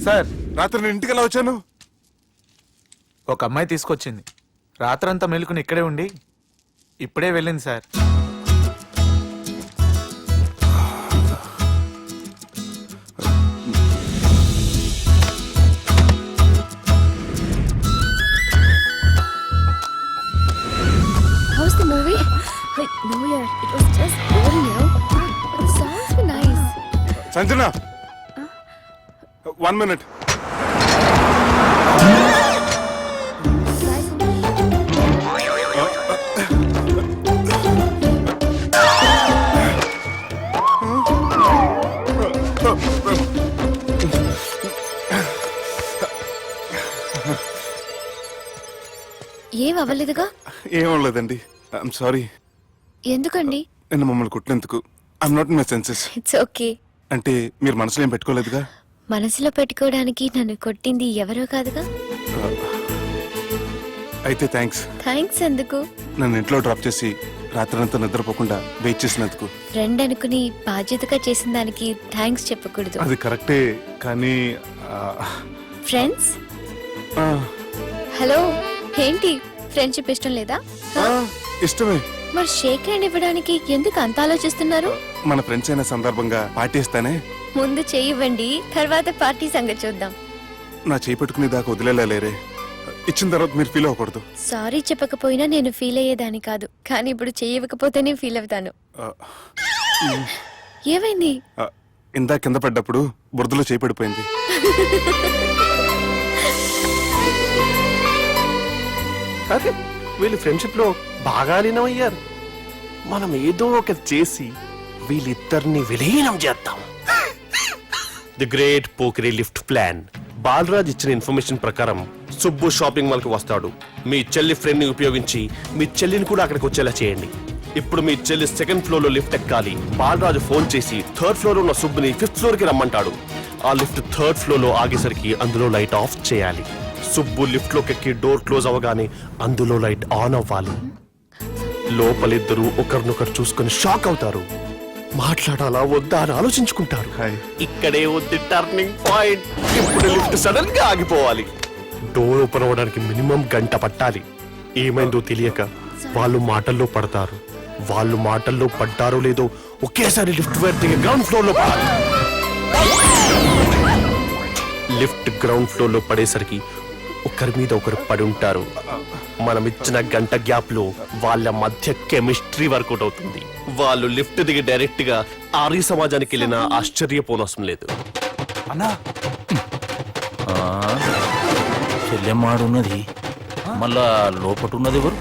Sir, రాత్రి నేను ఇంటికి ఎలా వచ్చాను? ఒక అమ్మాయి తీసుకొచ్చింది. రాత్రంతా మేలుకుని ఇక్కడే ఉండి ఇప్పుడే వెళ్ళింది sir. How's the movie? Wait, no yaar, it was just boring, you know. The songs were nice. Sanjana, 1 minute. ఏం అవ్వలేదుగా? ఏం లేదండి. I'm sorry. ఎందుకండి? నేను మమ్మల్ని కుట్టినందుకు I'm not in my senses. It's okay. అంటే మీరు మనసులో ఏం పెట్టుకోలేదుగా? మనసులో పెట్టుకోవడానికి నన్ను కొట్టింది ఎవరో కాదుగా. అయితే థ్యాంక్స్. థ్యాంక్స్ ఎందుకు? నన్ను ఇంట్లో డ్రాప్ చేసి రాత్రంతా నిద్రపోకుండా వెయిట్ చేసినందుకు. ఫ్రెండ్ అనుకుని బాధ్యతగా చేసిన దానికి థ్యాంక్స్ చెప్పకూడదు. అది కరెక్టే, కానీ ఫ్రెండ్స్, హలో, ఏంటి ఫ్రెండ్షిప్ ఇష్టం లేదా? ఇష్టమే. మరి షేక్ హ్యాండ్ ఇవ్వడానికి ఎందుకు అంత ఆలోచిస్తున్నారు? మన ఫ్రెండ్స్ అయిన సందర్భంగా పార్టీ ఇస్తానే. ముందు చేయి ఇవ్వండి, తర్వాత పార్టీ సంగతి చూద్దాం. నా చేయి పెట్టుకునే దాకా వదిలేలా లేరే. ఇచ్చిన తర్వాత మీరు ఫీల్ అవ్వకూడదు. సారీ చెప్పకపోయినా నేను ఫీల్ అయ్యేదాన్ని కాదు, కానీ ఇప్పుడు చెయ్యి ఇవ్వకపోతేనే ఫీల్ అవుతాను. ఏమైంది? ఇందా కింద పడ్డప్పుడు బురదలో చేయి పడిపోయింది. అరే, వీళ్ళు ఫ్రెండ్షిప్ లో బాగా లీనమయ్యారు. మనం ఏదో ఒకటి చేసి వీళ్ళిద్దరిని విలీనం చేద్దాం. ది గ్రేట్ పోకరీ లిఫ్ట్ ప్లాన్. బాలరాజ్ ఇచ్చిన ఇన్ఫర్మేషన్ ప్రకారం సుబ్బు షాపింగ్ మాల్ కి వస్తాడు. మీ చెల్లి ఫ్రెండ్ ని ఉపయోగించి మీ చెల్లిని కూడా అక్కడికి వచ్చేలా చేయండి. ఇప్పుడు మీ చెల్లి 2nd ఫ్లోర్ లో లిఫ్ట్ ఎక్కాలి. బాలరాజు ఫోన్ చేసి 3rd ఫ్లోర్ లో ఉన్న సుబ్బుని 5th ఫ్లోర్ కి రమ్మంటాడు. ఆ లిఫ్ట్ 3rd ఫ్లోర్ లో ఆగేసరికి అందులో లైట్ ఆఫ్ చేయాలి. సుబ్బు లిఫ్ట్ లోకి ఎక్కి డోర్ క్లోజ్ అవ్వగానే అందులో లైట్ ఆన్ అవ్వాలి. లోపలిద్దరూ ఒకరినొకరు చూసుకుని షాక్ అవుతారు. మాట్లాడాలా వద్దా అని ఆలోచించుకుంటారు. ఇక్కడే ఉంది టర్నింగ్ పాయింట్. ఇప్పుడు లిఫ్ట్ సడన్ గా ఆగిపోవాలి. డోర్ ఓపెన్ అవ్వడానికి మినిమం గంట పట్టాలి. ఏమైందో తెలియక వాళ్ళు మాటల్లో పడతారు. వాళ్ళు మాటల్లో పడ్డారో లేదో ఒకేసారి లిఫ్ట్ దిగి గ్రౌండ్ ఫ్లోర్ లో పడాలి. లిఫ్ట్ గ్రౌండ్ ఫ్లోర్ లో పడేసరికి ఒకరి మీద ఒకరు పడి ఉంటారు. మనం ఇచ్చిన గంట గ్యాప్ లో వాళ్ళ మధ్య కెమిస్ట్రీ వర్కౌట్ అవుతుంది. వాళ్ళు లిఫ్ట్ దిగి డైరెక్ట్ గా ఆర్య సమాజానికి వెళ్ళిన ఆశ్చర్యపోనవసరం లేదు. అన్నా, చెల్లెమ్మాడున్నది, మళ్ళా లోపటున్నది ఎవరు?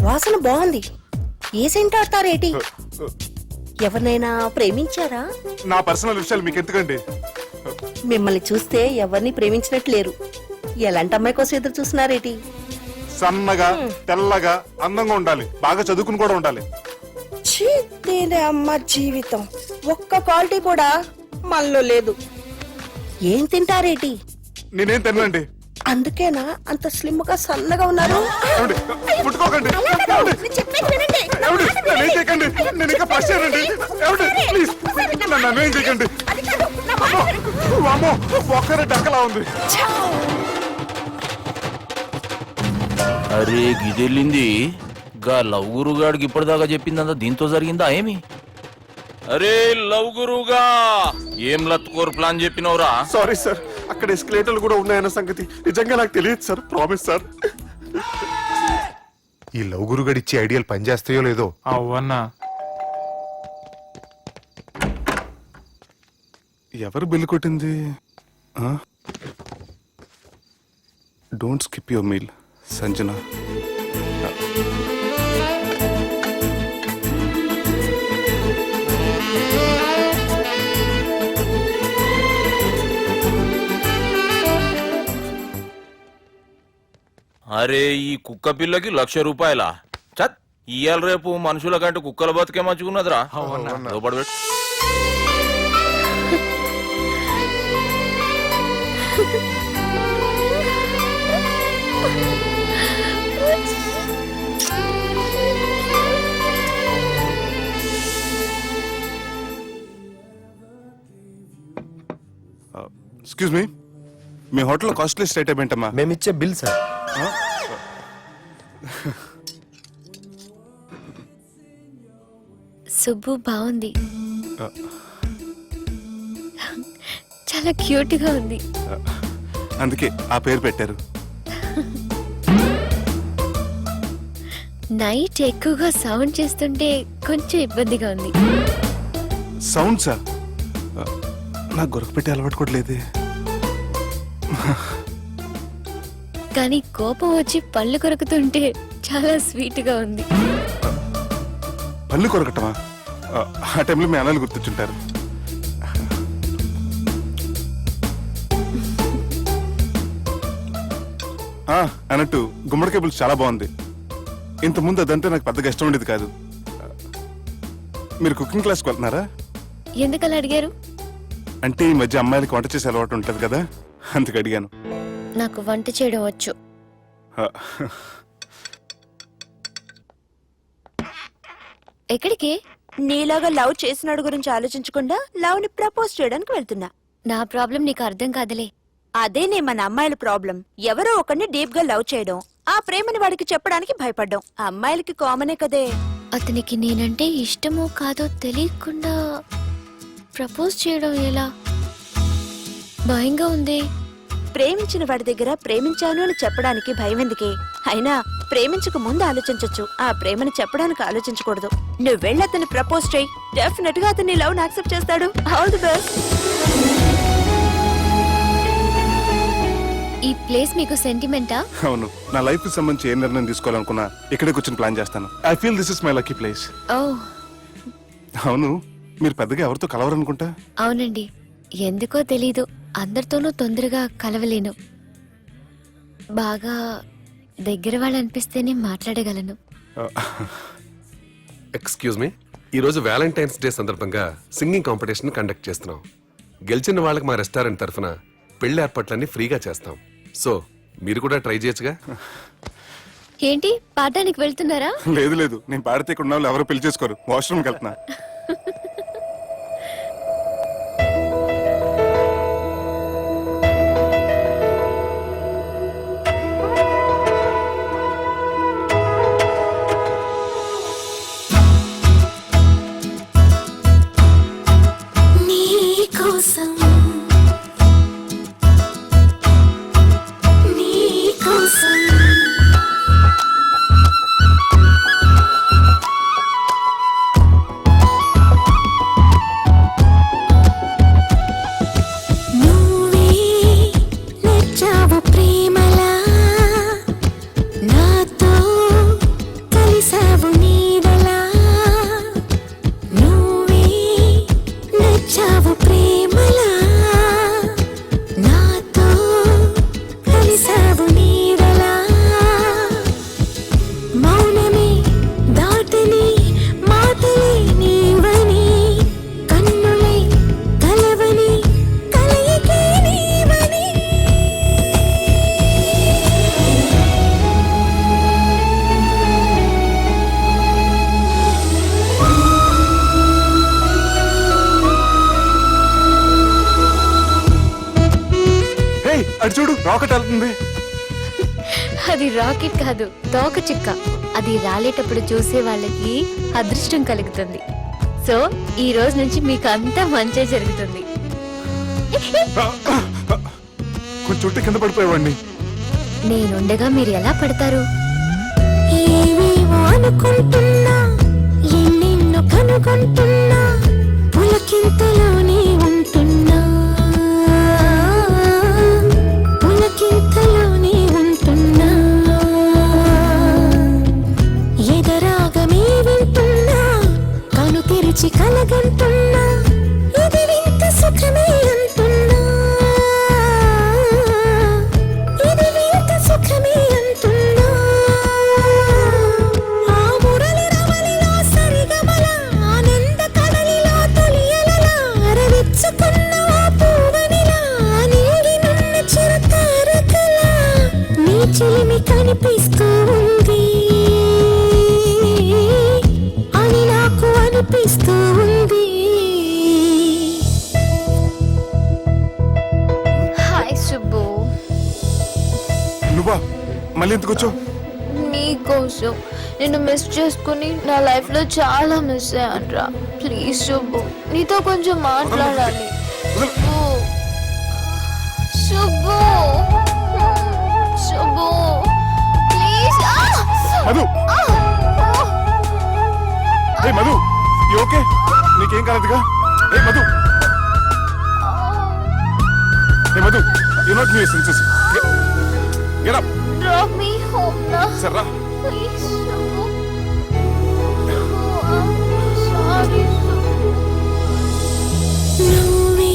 వాసన బాగుంది. ఏ సెంట్ ఆడతారేటి? ఎవరినైనా ప్రేమించారా? నా పర్సనల్ విషయాలు మీకు ఎందుకండి? మిమ్మల్ని చూస్తే ఎవరిని ప్రేమించినట్లేరు. ఎలాంటి అమ్మాయి కోసం ఎదురు చూస్తున్నారేటి? సన్నగా, తెల్లగా, అందంగా ఉండాలి. బాగా చదువుకుని కూడా ఉండాలి. అమ్మ జీవితం ఒక్క క్వాలిటీ కూడా మనలో లేదు. ఏం తింటారేటి? నేనేం తినండి. అందుకేనా అంత స్లిమ్ గా సన్నగా ఉన్నారు? ముట్టుకోకండి. నేను ఇంకా ఫస్ట్ చేయనండి. ప్లీజ్ నన్ను ఏం చేయకండి. ఒక్కరే డక్కలా ఉంది. అరే గిదెళ్ళింది. గా లవ్ గురుగాడికి ఇప్పటిదాకా చెప్పిందంతా దీంతో జరిగిందా ఏమి? అరే లవ్ గురుగా, ఏం లత్కోరు ప్లాన్ చెప్పినవురా? సారీ సార్, అక్కడ ఎస్కలేటర్లు కూడా ఉన్నాయన్న సంగతి నిజంగా నాకు తెలియదు సార్. Promise sir. ఈ లవ్ గురుగడిచ్చే ఐడియాలు పనిచేస్తాయో లేదో. అవ్వన్నా, ఎవరు బిల్లు కొట్టింది? Don't skip your meal, Sanjana. అరే ఈ కుక్క పిల్లకి 1,00,000 రూపాయలా? చత్ ఇయ్యాల రేపు మనుషుల కంటే కుక్కల బతికే మంచుకున్నదిరా లోపడి పెట్టు. ఎక్స్క్యూజ్ మీ, మీ హోటల్లో కాస్ట్లీ స్టేట్ ఏంటమ్మా? మేమిచ్చే బిల్ సార్. సుబ్బు బాగుంది, చాలా క్యూట్ గా ఉంది. అందుకే ఆ పేరు పెట్టారు. నైట్ ఎక్కువగా సౌండ్ చేస్తుంటే కొంచెం ఇబ్బందిగా ఉంది. సౌండ్సా? నాకు గొరక పెట్టి అలవాటు కూడా లేదే. కానీ కోపం వచ్చి పళ్ళు కొరుకుతుంటే చాలా స్వీట్ గా ఉంది. పళ్ళు కొరకటమా? ఆ టైంలో మీ అన్నలు గుర్తొచ్చుంటారు. అన్నట్టు గుమ్మడికాయ పులుసు చాలా బాగుంది. ఇంతకుముందు అదంటే నాకు పెద్దగా ఇష్టం ఉండేది కాదు. మీరు కుకింగ్ క్లాస్కి వెళ్తున్నారా? ఎందుకలా అడిగారు? అంటే ఈ మధ్య అమ్మాయిలకి వంట చేసే అలవాటు ఉంటుంది కదా, అందుకు అడిగాను. నాకు వంట చేయడం వచ్చు. ఆ, ఎక్కడికి? నీలాగా లవ్ చేసినాడు గురించి ఆలోచించకుండా లవ్ ని ప్రపోజ్ చేయడానికి వెళ్తున్నా. నా ప్రాబ్లం నీకు అర్థం కాదులే. అదేనే మన అమ్మాయిల ప్రాబ్లం. ఎవరో ఒకరిని డీప్ గా లవ్ చేయడం, ఆ ప్రేమని వాడికి చెప్పడానికి భయపడ్డం అమ్మాయిలకి కామనే కదే. అతనికి నేనంటే ఇష్టమో కాదో తెలియకుండా ప్రపోజ్ చేయడం ఎలా? భయంగా ఉంది. ప్రేమించిన వాడి దగ్గర ప్రేమించాను అని చెప్పడానికి భయం ఎందుకే? అయినా ప్రేమించక ముందు ఆలోచించొచ్చు, ఆ ప్రేమని చెప్పడానికి ఆలోచించకూడదు. నువ్వు వెళ్ళి అతన్ని ప్రపోజ్ చేయి, డెఫినెట్ గా అతన్ని లవ్ యాక్సెప్ట్ చేస్తాడు. All the best. ఈ ప్లేస్ మీకు సెంటిమెంటా? అవును, నా లైఫ్ కి సంబంధించి ఏ నిర్ణయం తీసుకోవాలనుకున్నా ఇక్కడే కూర్చొని ప్లాన్ చేస్తాను. I feel this is my lucky place. ఓ అవును, మీరు పెద్దగా ఎవరితో కలవరనుకుంటా? అవునండి, ఎందుకో తెలీదు, అందరితోనూ తొందరగా కలవలేను. బాగా దగ్గర వాళ్ళు అనిపిస్తేనే మాట్లాడగలను. ఎక్స్క్యూజ్ మీ, ఈరోజు వ్యాలంటైన్స్ డే సందర్భంగా సింగింగ్ కాంపిటీషన్ కండక్ట్ చేస్తున్నాం. గెలిచిన వాళ్ళకి మా రెస్టారెంట్ తరఫున పెళ్లి ఏర్పాట్లన్నీ ఫ్రీగా చేస్తాం. సో మీరు కూడా ట్రై చేయొచ్చుగా. ఏంటి, పాడడానికి వెళ్తున్నారా? లేదు లేదు, నేను పాడితే ఇక్కడ ఉన్న వాళ్ళు ఎవరు పెళ్లి చేసుకోరు. వాష్రూమ్కి వెళ్తున్నా. అటు చూడు, రాకెట్ వెళ్తుంది. అది రాకెట్ కాదు, తోక చుక్క. అది రాలేటప్పుడు చూసే వాళ్ళకి అదృష్టం కలుగుతుంది. సో ఈ రోజు నుంచి మీకు అంతా మంచి జరుగుతుంది. కొంచెం చుట్టూ కింద పడిపోయేవాడిని. నేనుండగా మీరు ఎలా పడతారు? అనుకుంటున్నా ఎన్నెన్నో కనుగొంటున్నా, పులకింతలోనే ఉంటున్నా, పులకింతలోనే ఉంటున్నా, ఎదరాగమే వింటున్నా, కను తెరిచి కలగంటున్నా, ఇది వింత సుఖమే అంటున్నా, ఇది వింత సుఖమే అంటున్నా, ఆ మురళి మళ్ళీ ఎందుకు వచ్చావు? నీకోసం నిన్ను మిస్ చేసుకుని నా లైఫ్ లో చాలా మిస్ అయ్యానురా. ప్లీజ్ శుభు, నీతో కొంచెం మాట్లాడాలి. Shubhu, Shubhu, please. Madhu, hey Madhu, you okay? నీకేం కాలేదుగా? Hey Madhu, hey Madhu, you not new senses. Get up. Drop me home now. సర్రా. Please, Shubhu. I'm sorry, Shubhu. నువ్వే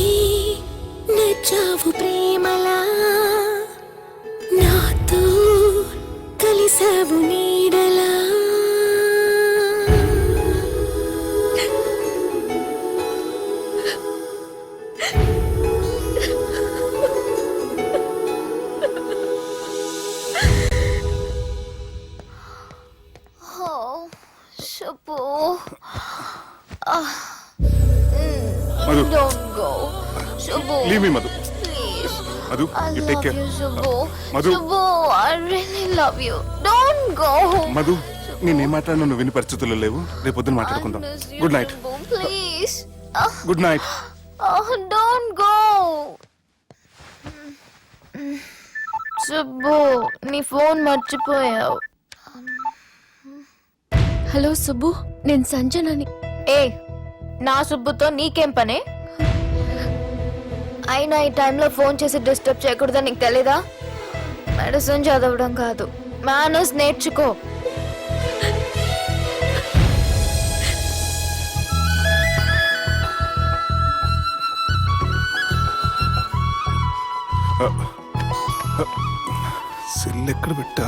నచ్చావు ప్రేమలా, నాతో కలిసావు నీడలా. Oh, Shubhu. Madhu. Don't go. Shubhu. Leave me, Madhu. Please. Madhu, I you love take care. you, Shubhu. Madhu. Shubhu, I really love you. Don't go. Madhu, నేనేం మాట్లాడినా నువ్వు విని పరిస్థితుల్లో లేవు. రేపు పొద్దున మాట్లాడుకుందాం. I miss you, good night. Shubhu. Please. Good night. Don't go. Subbu, నీ ఫోన్ మర్చిపోయావు. హలో సుబ్బు, నేను సంజనని. ఏ, నా సుబ్బుతో నీకేం పనే? అయినా ఈ టైంలో ఫోన్ చేసి డిస్టర్బ్ చేయకూడదని నీకు తెలీదా? మెడిసిన్ చదవడం కాదు, మేనర్స్ నేర్చుకో. సెల్ ఎక్కడ పెట్టా?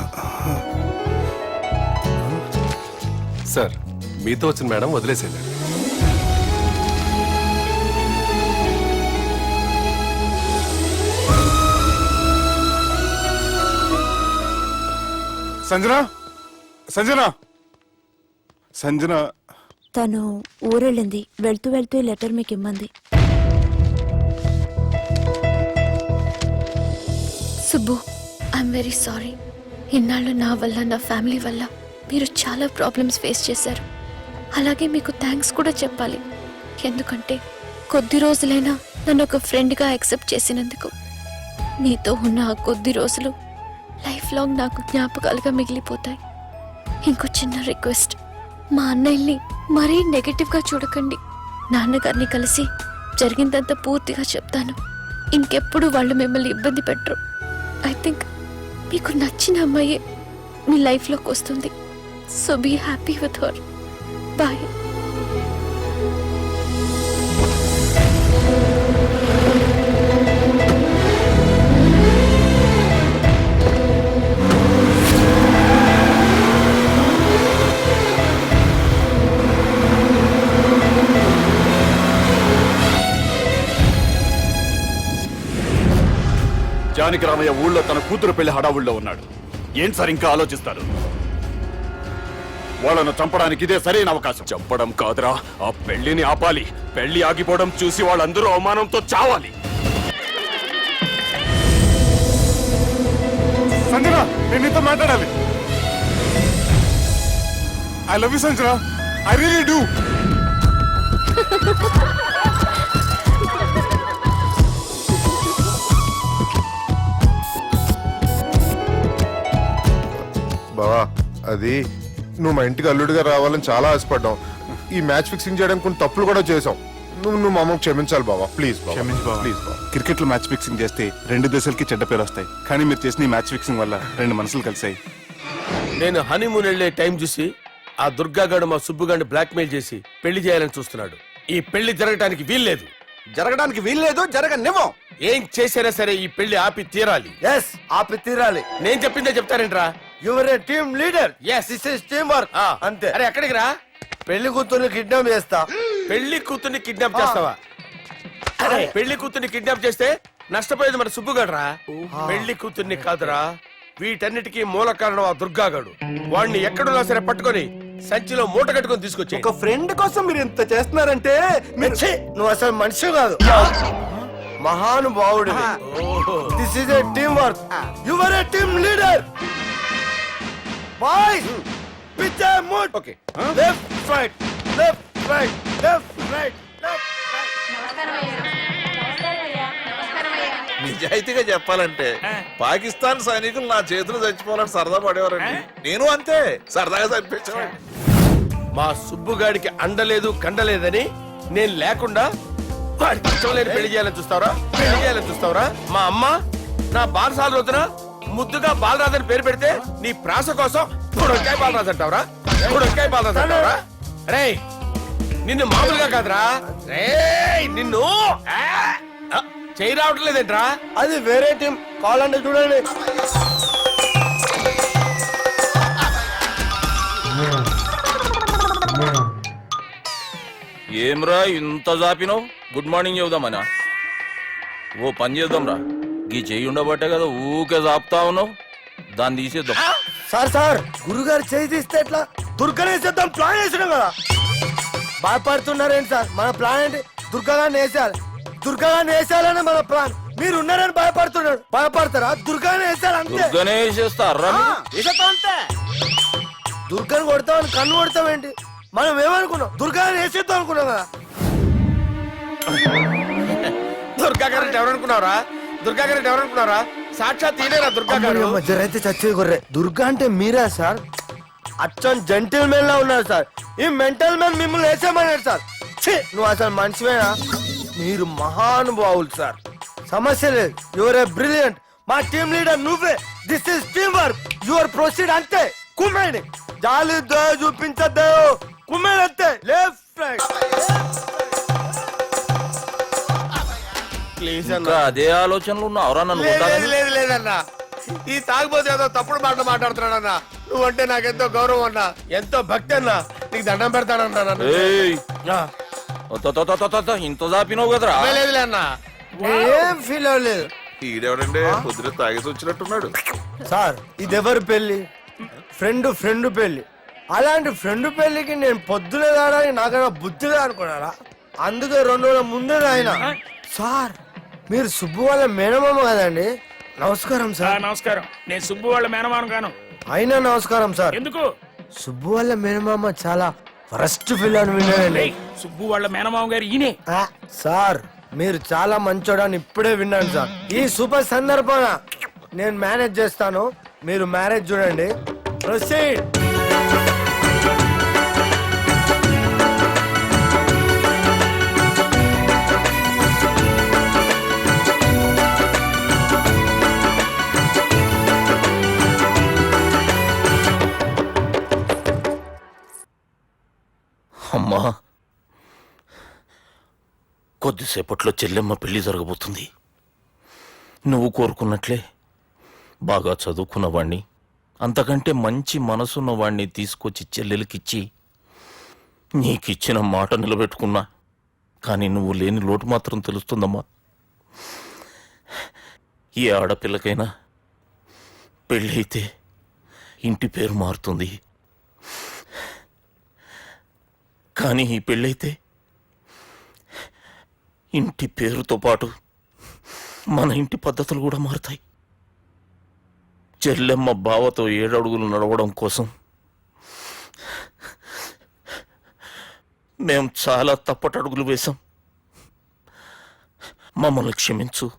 సార్, మీతో వచ్చిన మేడం వదిలేసేయండి. సంజన, సంజన, సంజన. తను ఊరెళ్ళింది. వెళ్తూ వెళ్తూ ఈ లెటర్ మీకు ఇమ్మంది. Subbu, I'm very sorry. ఇన్నాళ్ళు నా వల్ల, నా ఫ్యామిలీ వల్ల మీరు చాలా ప్రాబ్లమ్స్ ఫేస్ చేశారు. అలాగే మీకు థ్యాంక్స్ కూడా చెప్పాలి. ఎందుకంటే కొద్ది రోజులైనా నన్ను ఒక ఫ్రెండ్గా యాక్సెప్ట్ చేసినందుకు. మీతో ఉన్న ఆ కొద్ది రోజులు లైఫ్ లాంగ్ నాకు జ్ఞాపకాలుగా మిగిలిపోతాయి. ఇంకో చిన్న రిక్వెస్ట్, మా అన్నయ్యని మరీ నెగటివ్గా చూడకండి. నాన్నగారిని కలిసి జరిగిందంతా పూర్తిగా చెప్తాను. ఇంకెప్పుడు వాళ్ళు మిమ్మల్ని ఇబ్బంది పెట్టరు. ఐ థింక్ మీకు నచ్చిన అమ్మాయే మీ లైఫ్లోకి వస్తుంది. So be happy with her. Bye. Janaki Ramaiah ఊళ్ళో తన కూతురు పెళ్లి హడావుల్లో ఉన్నాడు. ఏం సార్ ఇంకా ఆలోచిస్తారు? వాళ్ళను చంపడానికి ఇదే సరైన అవకాశం. చంపడం కాదురా, ఆ పెళ్లిని ఆపాలి. పెళ్లి ఆగిపోవడం చూసి వాళ్ళందరూ అవమానంతో చావాలి. సంజన, నేను నీతో మాట్లాడాలి. I love you Sanjana, I really do. బావా, అది నువ్వు మా ఇంటికి అల్లుడిగా రావాలని చాలా ఆశపడ్డాం. ఈ మ్యాచ్ ఫిక్సింగ్ చేయడానికి కొన్ని తప్పులు కూడా చేసాం. నువ్వు మా అమ్మకు క్షమించాలి బావా, ప్లీజ్ క్షమించు బావ. ప్లీజ్ బావా. క్రికెట్ లో మ్యాచ్ ఫిక్సింగ్ చేస్తే 2 దేశాలకి చెడ్డ పేరు వస్తాయి. కానీ మీరు చేసిన ఈ మ్యాచ్ ఫిక్సింగ్ వల్ల 2 మనసులు కలిసాయి. నేను హనీమూన్ వెళ్లే టైం చూసి ఆ దుర్గాగాడు మా సుబ్బుగాడిని బ్లాక్మెయిల్ చేసి పెళ్లి చేయాలని చూస్తున్నాడు. ఈ పెళ్లి జరగడానికి వీల్లేదు. జరగడానికి వీల్లేదు, జరగనివ్వం. ఏం చేసినా సరే ఈ పెళ్లి ఆపి తీరాలి. ఎస్, ఆపి తీరాలి. నేను చెప్పిందే చెప్తారేంట్రా? Your a team leader. Yes. This is team work. అంతే. అరే ఎక్కడికి రా? పెళ్లి కూతుర్ని కిడ్నాప్ చేస్తా. పెళ్లి కూతుర్ని కిడ్నాప్ చేస్తావా? అరే పెళ్లి కూతుర్ని కిడ్నాప్ చేస్తే నష్టపోయేది మన సుబ్బుగాడురా. పెళ్లి కూతుర్ని కాదురా, వీటన్నిటికీ మూల కారణం ఆ దుర్గాగాడు. వాణ్ణి ఎక్కడున్నా సరే పట్టుకొని సంచిలో మూట కట్టుకొని తీసుకొచ్చి. ఒక ఫ్రెండ్ కోసం మీరు ఇంత చేస్తున్నారంటే నువ్వు అసలు మనిషి కాదు, మహానుభావుడు. This is a team work. Your a team leader. Boys పిచ్చే mood okay left right left right left right నిజాయితీగా చెప్పాలంటే పాకిస్తాన్ సైనికులు నా చేతులు చచ్చిపోవాలని సరదా పడేవారండి. నేను అంతే సరదాగా చనిపించేవాడిని. మా సుబ్బుగాడికి అండలేదు కండలేదని నేను లేకుండా వాడికి ఇష్టం లేని పెళ్లి చేయాలని చూస్తావరా? పెళ్లి చేయాలని చూస్తావరా? మా అమ్మ నా బాలసాల రోజున ముద్దుగా బాలరాజు అని పేరు పెడితే నీ ప్రాస కోసం పుడొక్కాయ బాలరాజు అంటావరా? పుడొక్కాయ బాలరాజు అంటావరా? రే నిన్ను మామూలుగా కాదురా, రే నిన్ను చేయి రావట్లేదేంట్రా? అది వేరే టీం కావాలంటే చూడండి. ఏమ్రా ఇంత జాపినావు? Good morning చెబుదామనా? ఓ పని చేద్దాంరా, గీ చెయ్యి ఉండబట్టే కదా ఊకే జాపుతా ఉన్నావు, దాన్ని తీసేద్దాం. సార్ గురుగారు చేయి తీస్తే ఎట్లా? దుర్గనేసేద్దాం ప్లాన్ వేసినాం కదా. భయపడుతున్నారేంటి సార్? మన ప్లాన్ ఏంటి? దుర్గాన్ని వేసేయాలి, దుర్గాన్ని వేసేయాలని మన ప్లాన్. మీరు ఉన్నారని భయపడుతున్నాడు. భయపడతారా? దుర్గాన్ని వేసేయాలి అంతే. దుర్గనే వేసేస్తారా? అంతే. దుర్గాని కొడతామని కన్ను కొడతామేంటి? మనం ఏమనుకున్నాం? దుర్గాని వేసేద్దాం అనుకున్నాం కదా. దుర్గా గారు ఎవరనుకున్నారా? దుర్గా గారు ఎవరనుకున్నారా? సాక్షాత్ తీరేరా దుర్గా గారు. అయితే చచ్చేది గొర్రె. దుర్గా అంటే మీరా సార్? అచ్చం జెంటిల్ మెన్ లా ఉన్నారు సార్. ఈ మెంటల్ మెన్ మిమ్మల్ని వేసేమన్నాడు సార్. నువ్వు అసలు మనిషివేనా? మీరు మహానుభావులు సార్. సమస్య లేదు. Your a brilliant. మా టీమ్ లీడర్ నువ్వే. This is team work. Your proceed అంతే. కుమ్మేడి జాలి చూపించద్దు. కుమ్మేడి అంతే. Left right. ప్లీజ్ ఇంకా అదే ఆలోచనలు ఉన్నావురా నన్ను కొట్టాలని? లేదు లేదన్నా, ఈ తాగిపోతే ఏదో తప్పుడు మాటలు మాట్లాడుతున్నాడన్నా. నువ్వంటే నాకెంతో గౌరవం అన్నా, ఎంతో భక్తి అన్నా. నీకు దండం పెడతానన్నా. ఏయ్, ఇంత జాపినావు కదరా? లేదులే అన్నా, ఏం ఫీల్ అవ్వలేదు. ఈడెవడండి పొద్దున తాగేసి వచ్చినట్టున్నాడు. సార్ ఇది ఎవరు పెళ్లి? ఫ్రెండ్ పెళ్లి. అలాంటి ఫ్రెండ్ పెళ్లికి నేను పొద్దునే రావడానికి నాకన్నా బుద్ధిగా అనుకున్నారా? అందుకే 2 రోజుల ముందే ఆయన. సార్ మీరు సుబ్బు వాళ్ళ మేనమామ కదండి? నమస్కారం సార్. నమస్కారం. నేను సుబ్బు వాళ్ళ మేనమామ గాను. అయినా నమస్కారం సార్. ఎందుకు? సుబ్బు వాళ్ళ మేనమామ చాలా ఫస్ట్ ఫిల్ అని విన్నానండి. సుబ్బు వాళ్ళ మేనమామ గారు ఈయనే. సార్ మీరు చాలా మంచోడని ఇప్పుడే విన్నాను సార్. ఈ శుభ సందర్భాన నేను మేనేజ్ చేస్తాను, మీరు మ్యారేజ్ చూడండి. ప్రొసీడ్. అమ్మా, కొద్దిసేపట్లో చెల్లెమ్మ పెళ్లి జరగబోతుంది. నువ్వు కోరుకున్నట్లే బాగా చదువుకున్నవాణ్ణి, అంతకంటే మంచి మనసున్నవాణ్ణి తీసుకొచ్చి చెల్లెలకిచ్చి నీకిచ్చిన మాట నిలబెట్టుకున్నా. కానీ నువ్వు లేని లోటు మాత్రం తెలుస్తుందమ్మా. ఏ ఆడపిల్లకైనా పెళ్ళైతే ఇంటి పేరు మారుతుంది, కానీ ఈ పెళ్ళైతే ఇంటి పేరుతో పాటు మన ఇంటి పద్ధతులు కూడా మారుతాయి. చెల్లెమ్మ బావతో 7 అడుగులు నడవడం కోసం మేం చాలా తప్పటడుగులు వేశాం. మమ్మల్ని క్షమించు.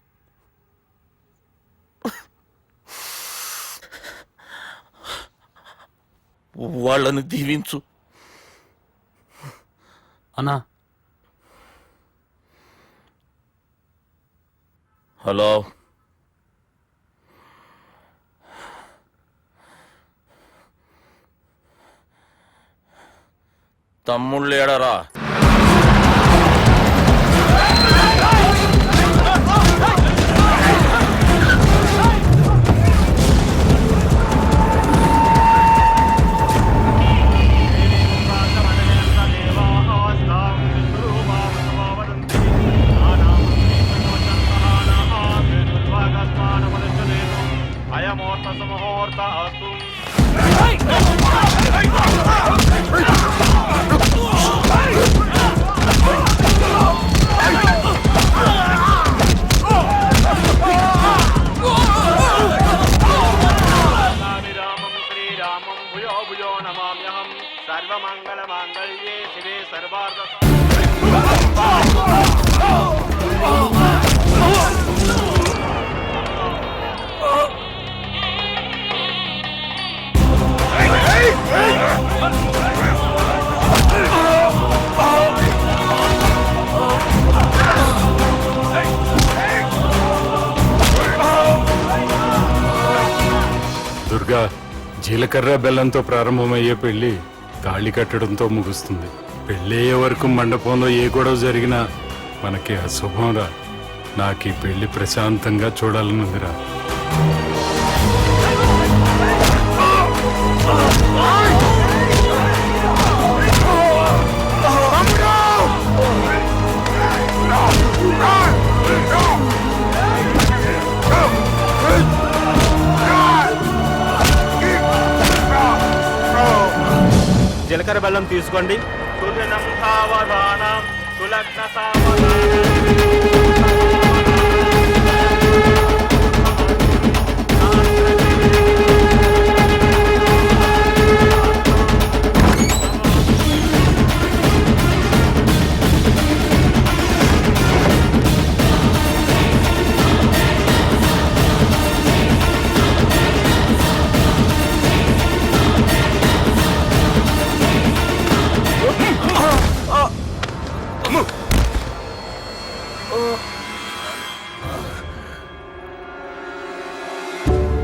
వాళ్ళని దీవించు. అన్నా, హలో, తమ్ముళ్ళు ఏడరా? అయమోర్త దుర్గా జీలకర్ర బెల్లంతో ప్రారంభమయ్యే పెళ్లి తాళి కట్టడంతో ముగుస్తుంది. పెళ్ళయ్యే వరకు మండపంలో ఏ గొడవ జరిగినా మనకి అశుభం రా. నాకు ఈ పెళ్లి ప్రశాంతంగా చూడాలనుందిరా. జీలకర్ర బెల్లం తీసుకోండి.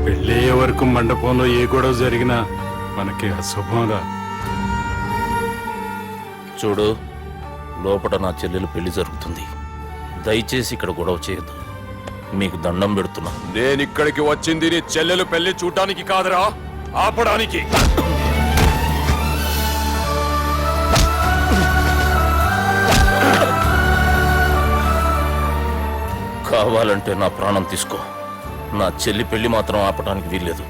పెళ్ళయ్యే వరకు మండపంలో ఏ గొడవ జరిగినా మనకి అశుభం రా. చూడు, లోపల నా చెల్లెలు పెళ్లి జరుగుతుంది. దయచేసి ఇక్కడ గొడవ చేయొద్దు. మీకు దండం పెడుతున్నా. నేనిక్కడికి వచ్చింది నీ చెల్లెలు పెళ్లి చూడటానికి కాదురా, ఆపడానికి. కావాలంటే నా ప్రాణం తీసుకో. నా చెల్లి పెళ్లి మాత్రం ఆపడానికి వీల్లేదు.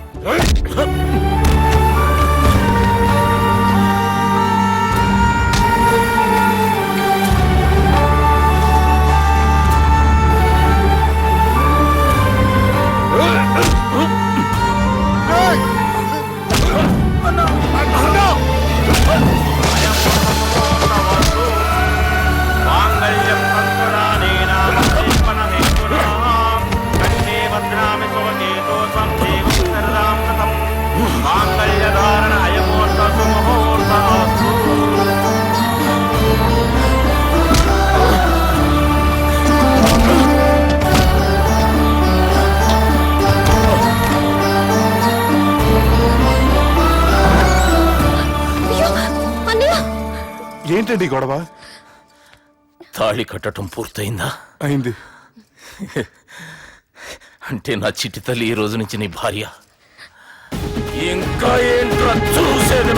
ఏంటండి గొడవ? తాళి కట్టడం పూర్తయిందా? అయింది. అంటే నా చిట్టి తల్లి ఈ రోజు నుంచి నీ భార్య. ఇంకా ఏంట్రా చూసేది?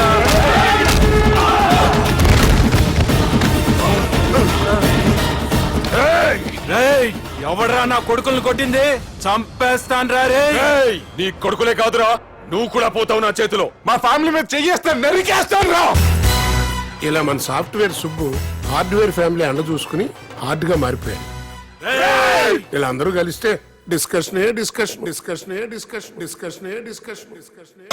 ఎవడరా నా కొడుకుల్ని కొట్టింది? చంపేస్తాను రా రే. నీ కొడుకులే కాదురా, నువ్వు కూడా పోతావు నా చేతిలో. మా ఫ్యామిలీ మీద చెయ్యేస్తాను, నరికేస్తాను రా. ఇలా మన సాఫ్ట్వేర్ సుబ్బు హార్డ్వేర్ ఫ్యామిలీ అండ చూసుకుని హార్డ్ గా మారిపోయాడు. ఇలా అందరూ కలిస్తే డిస్కషనే డిస్కషన్ డిస్కషనే డిస్కషన్ డిస్కషనే డిస్కషన్ డిస్కషనే.